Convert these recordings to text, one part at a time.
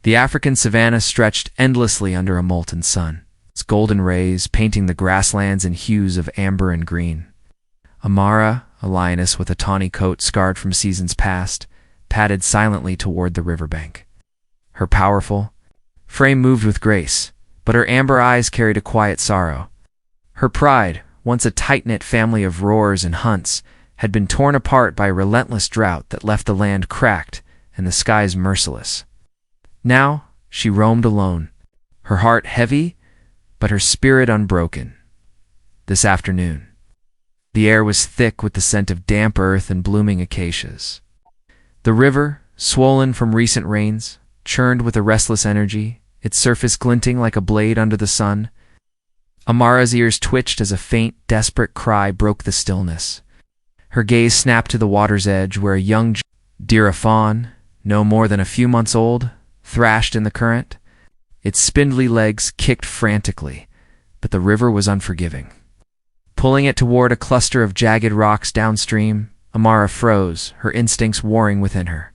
The African savanna stretched endlessly under a molten sun, its golden rays painting the grasslands in hues of amber and green. Amara, a lioness with a tawny coat scarred from seasons past, padded silently toward the riverbank. Her powerful frame moved with grace, but her amber eyes carried a quiet sorrow. Her pride, once a tight-knit family of roars and hunts, had been torn apart by a relentless drought that left the land cracked and the skies merciless. Now she roamed alone, her heart heavy, but her spirit unbroken. This afternoon, the air was thick with the scent of damp earth and blooming acacias. The river, swollen from recent rains, churned with a restless energy, its surface glinting like a blade under the sun. Amara's ears twitched as a faint, desperate cry broke the stillness. Her gaze snapped to the water's edge where a young deer fawn, no more than a few months old, thrashed in the current. Its spindly legs kicked frantically, but the river was unforgiving. Pulling it toward a cluster of jagged rocks downstream, Amara froze, her instincts warring within her.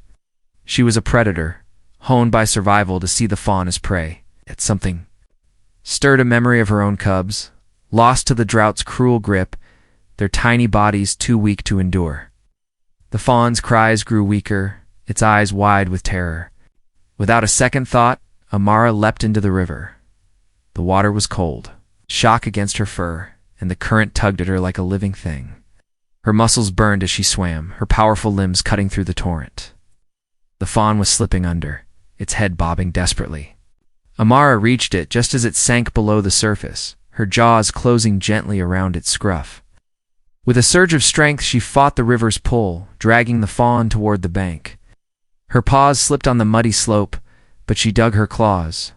She was a predator, honed by survival to see the fawn as prey. Yet something stirred a memory of her own cubs, lost to the drought's cruel grip, their tiny bodies too weak to endure. The fawn's cries grew weaker, its eyes wide with terror. Without a second thought, Amara leapt into the river. The water was cold, shock against her fur, and the current tugged at her like a living thing. Her muscles burned as she swam, her powerful limbs cutting through the torrent. The fawn was slipping under, its head bobbing desperately. Amara reached it just as it sank below the surface, her jaws closing gently around its scruff. With a surge of strength, she fought the river's pull, dragging the fawn toward the bank. Her paws slipped on the muddy slope, but she dug her claws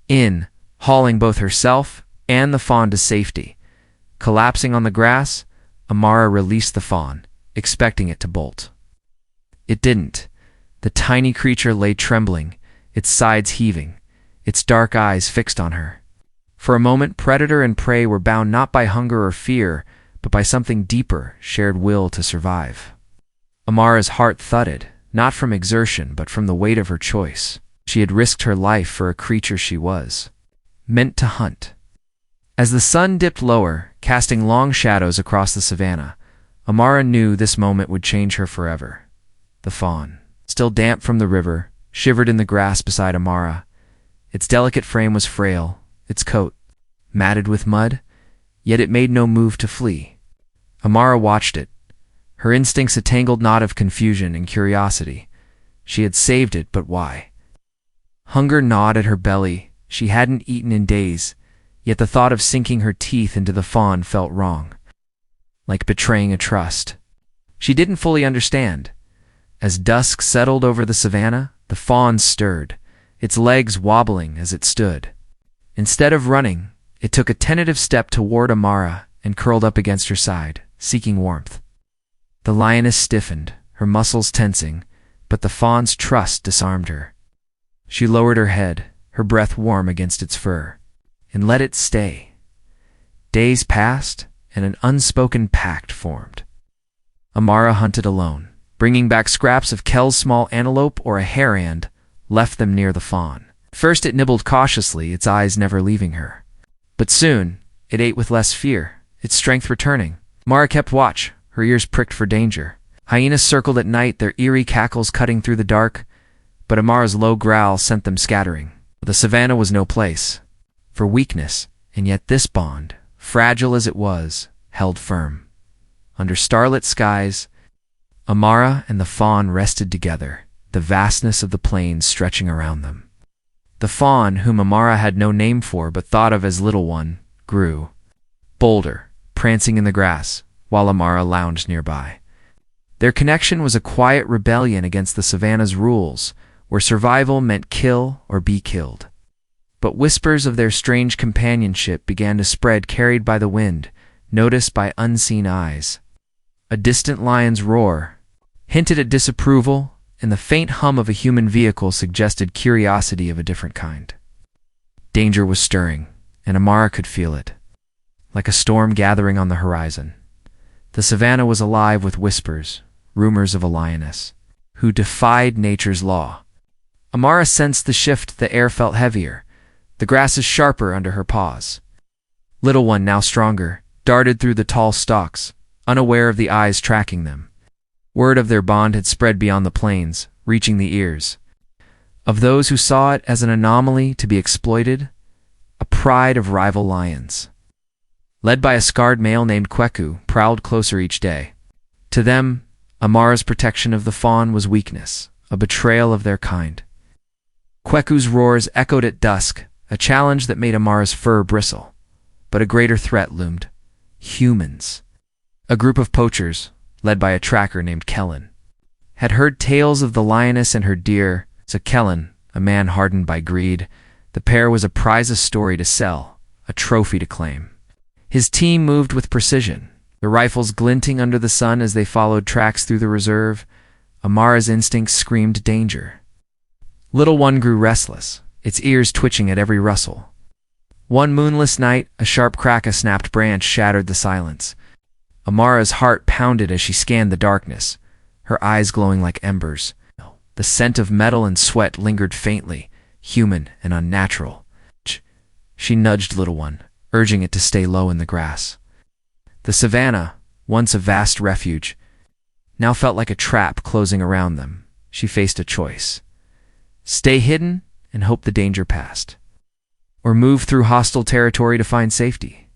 in, hauling both herself and the fawn to safety. Collapsing on the grass, Amara released the fawn, expecting it to bolt. It didn't. The tiny creature lay trembling, its sides heaving, its dark eyes fixed on her. For a moment, predator and prey were bound not by hunger or fear, but by something deeper, shared will to survive. Amara's heart thudded, not from exertion, but from the weight of her choice. She had risked her life for a creature she was meant to hunt. As the sun dipped lower, casting long shadows across the savanna, Amara knew this moment would change her forever. The fawn, still damp from the river, shivered in the grass beside Amara. Its delicate frame was frail, its coat matted with mud, yet it made no move to flee. Amara watched it, her instincts a tangled knot of confusion and curiosity. She had saved it, but why? Hunger gnawed at her belly. She hadn't eaten in days, yet the thought of sinking her teeth into the fawn felt wrong, like betraying a trust. She didn't fully understand. As dusk settled over the savanna, the fawn stirred, its legs wobbling as it stood. Instead of running, it took a tentative step toward Amara and curled up against her side, seeking warmth. The lioness stiffened, her muscles tensing, but the fawn's trust disarmed her. She lowered her head, her breath warm against its fur, and let it stay. Days passed, and an unspoken pact formed. Amara hunted alone, bringing back scraps of Kell's small antelope or a hare and left them near the fawn. First it nibbled cautiously, its eyes never leaving her. But soon, it ate with less fear, its strength returning. Amara kept watch, her ears pricked for danger. Hyenas circled at night, their eerie cackles cutting through the dark, but Amara's low growl sent them scattering. The savanna was no place for weakness, and yet this bond, fragile as it was, held firm. Under starlit skies, Amara and the fawn rested together, the vastness of the plains stretching around them. The fawn, whom Amara had no name for but thought of as Little One, grew bolder, prancing in the grass, while Amara lounged nearby. Their connection was a quiet rebellion against the savanna's rules, where survival meant kill or be killed. But whispers of their strange companionship began to spread, carried by the wind, noticed by unseen eyes. A distant lion's roar hinted at disapproval, and the faint hum of a human vehicle suggested curiosity of a different kind. Danger was stirring, and Amara could feel it, like a storm gathering on the horizon. The savanna was alive with whispers, rumors of a lioness, who defied nature's law. Amara sensed the shift. The air felt heavier, the grasses sharper under her paws. Little one, now stronger, darted through the tall stalks, unaware of the eyes tracking them. Word of their bond had spread beyond the plains, reaching the ears of those who saw it as an anomaly to be exploited, a pride of rival lions. Led by a scarred male named Kweku, prowled closer each day. To them, Amara's protection of the fawn was weakness, a betrayal of their kind. Kweku's roars echoed at dusk, a challenge that made Amara's fur bristle. But a greater threat loomed. Humans. A group of poachers, led by a tracker named Kellen, had heard tales of the lioness and her deer. So Kellen, a man hardened by greed, the pair was a prize story to sell, a trophy to claim. His team moved with precision, the rifles glinting under the sun as they followed tracks through the reserve. Amara's instincts screamed danger. Little one grew restless, its ears twitching at every rustle. One moonless night, a sharp crack of snapped branch shattered the silence. Amara's heart pounded as she scanned the darkness, her eyes glowing like embers. The scent of metal and sweat lingered faintly, human and unnatural. She nudged Little One, urging it to stay low in the grass. The savannah, once a vast refuge, now felt like a trap closing around them. She faced a choice: stay hidden and hope the danger passed, or move through hostile territory to find safety.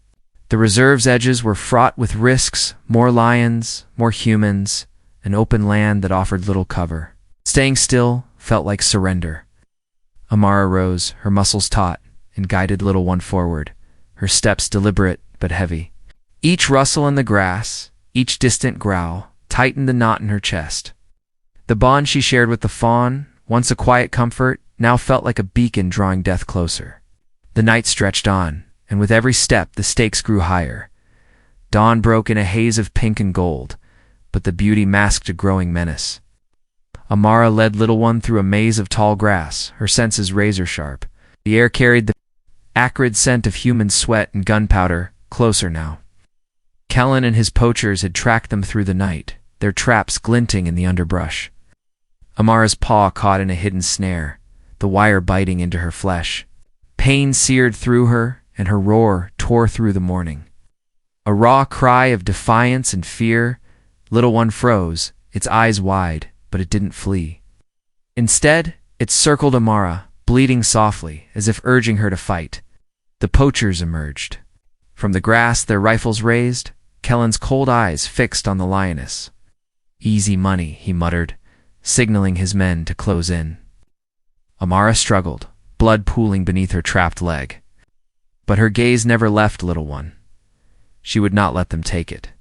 The reserve's edges were fraught with risks, more lions, more humans, an open land that offered little cover. Staying still felt like surrender. Amara rose, her muscles taut, and guided Little One forward, her steps deliberate but heavy. Each rustle in the grass, each distant growl, tightened the knot in her chest. The bond she shared with the fawn, once a quiet comfort, now felt like a beacon drawing death closer. The night stretched on, and with every step the stakes grew higher. Dawn broke in a haze of pink and gold, but the beauty masked a growing menace. Amara led Little One through a maze of tall grass, her senses razor-sharp. The air carried the acrid scent of human sweat and gunpowder, closer now. Kellen and his poachers had tracked them through the night, their traps glinting in the underbrush. Amara's paw caught in a hidden snare, the wire biting into her flesh. Pain seared through her, and her roar tore through the morning. A raw cry of defiance and fear. Little One froze, its eyes wide, but it didn't flee. Instead, it circled Amara, bleating softly, as if urging her to fight. The poachers emerged. From the grass, their rifles raised, Kellen's cold eyes fixed on the lioness. "Easy money," he muttered, signaling his men to close in. Amara struggled, blood pooling beneath her trapped leg. But her gaze never left Little One. She would not let them take it.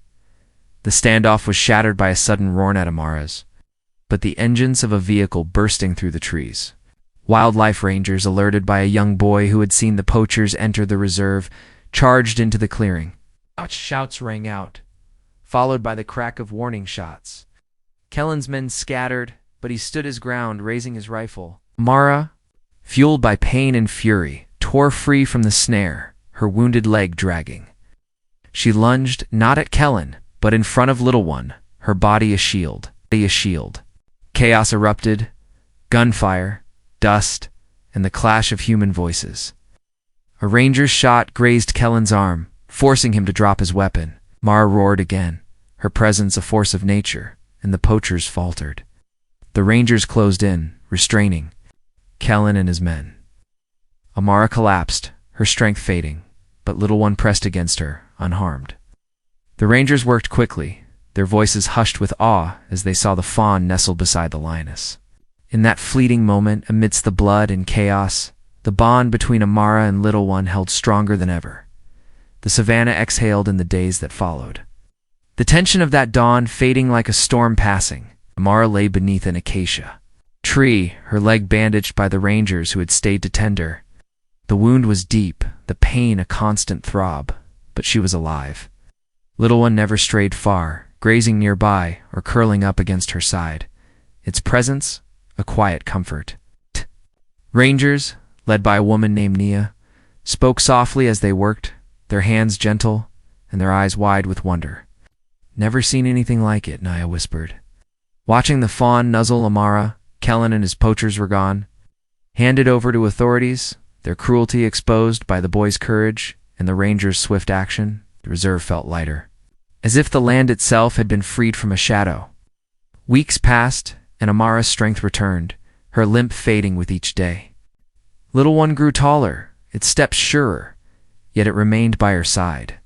The standoff was shattered by a sudden roar at Amara's, but the engines of a vehicle bursting through the trees. Wildlife rangers, alerted by a young boy who had seen the poachers enter the reserve, charged into the clearing. Shouts rang out, followed by the crack of warning shots. Kellen's men scattered, but he stood his ground, raising his rifle. Amara, fueled by pain and fury, tore free from the snare, her wounded leg dragging. She lunged not at Kellen, but in front of Little One, her body a shield. Chaos erupted, gunfire, dust, and the clash of human voices. A ranger's shot grazed Kellen's arm, forcing him to drop his weapon. Mara roared again, her presence a force of nature, and the poachers faltered. The rangers closed in, restraining Kellen and his men. Amara collapsed, her strength fading, but Little One pressed against her, unharmed. The rangers worked quickly, their voices hushed with awe as they saw the fawn nestled beside the lioness. In that fleeting moment, amidst the blood and chaos, the bond between Amara and Little One held stronger than ever. The savannah exhaled in the days that followed. The tension of that dawn fading like a storm passing, Amara lay beneath an acacia tree, her leg bandaged by the rangers who had stayed to tend her. The wound was deep, the pain a constant throb, but she was alive. Little One never strayed far, grazing nearby or curling up against her side. Its presence, a quiet comfort. Rangers, led by a woman named Nia, spoke softly as they worked, their hands gentle and their eyes wide with wonder. "Never seen anything like it," Nia whispered. Watching the fawn nuzzle Amara, Kellen and his poachers were gone. Handed over to authorities, their cruelty exposed by the boy's courage and the ranger's swift action, the reserve felt lighter, as if the land itself had been freed from a shadow. Weeks passed, and Amara's strength returned, her limp fading with each day. Little one grew taller, its steps surer, yet it remained by her side,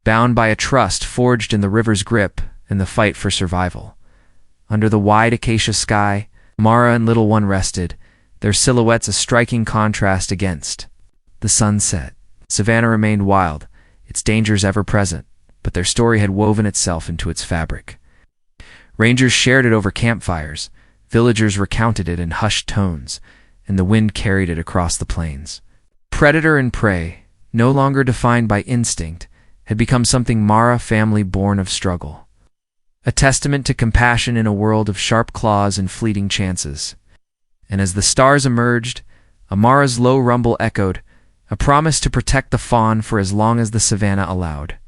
bound by a trust forged in the river's grip and the fight for survival. Under the wide acacia sky, Amara and little one rested, their silhouettes a striking contrast against the sunset. Savannah remained wild, its dangers ever present, but their story had woven itself into its fabric. Rangers shared it over campfires, villagers recounted it in hushed tones, and the wind carried it across the plains. Predator and prey, no longer defined by instinct, had become something Mara family born of struggle. A testament to compassion in a world of sharp claws and fleeting chances. And as the stars emerged, Amara's low rumble echoed, a promise to protect the fawn for as long as the savannah allowed.